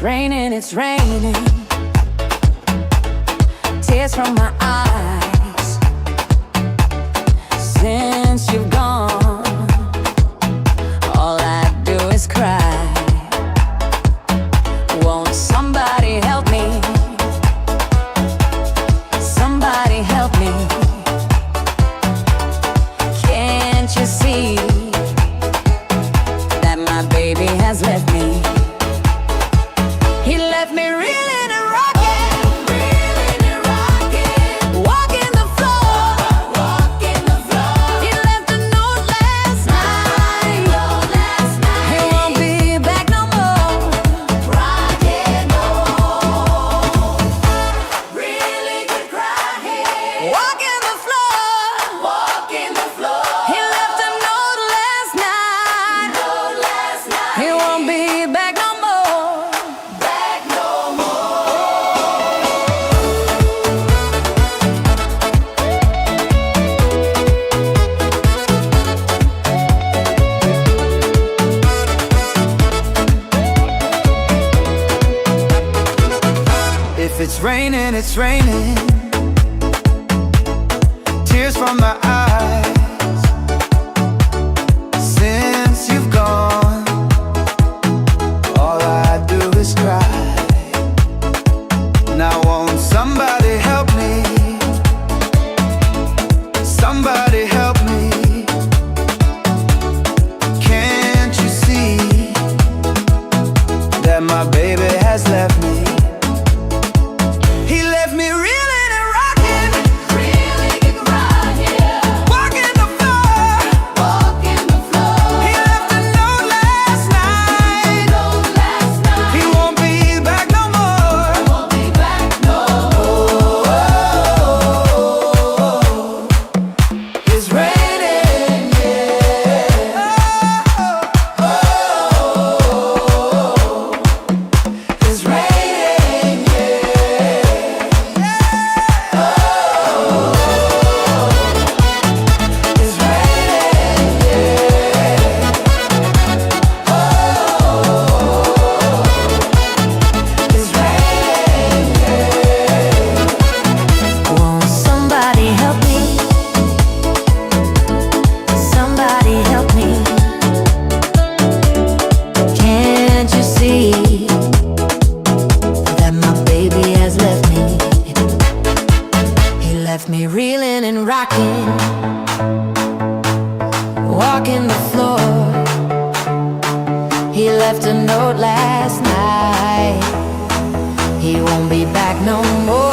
it's raining. Tears from my eyes. Since you've gone, all I do is cry. Won't somebody help me? Somebody help me. Can't you see that my baby has left me? He left me reeling and rocking, walking the floor. He left a note last night. He won't be back no more. Rocking home, really could cry here. Walking the floor. He left a note last night. He won't be back no more. If it's raining, it's raining. Tears from my eyes. Since you've gone, all I do is cry. Now won't somebody help me? Somebody help me. Can't you see that my baby has left me? He left me reeling and rocking, walking the floor. He left a note last night. He won't be back no more. It's raining, yeah. It's raining, it's Won't somebody help me? Somebody help me. Can't you see that my baby has left me? He left me reeling and rocking, walking the floor. He left a note last night. He won't be back no more.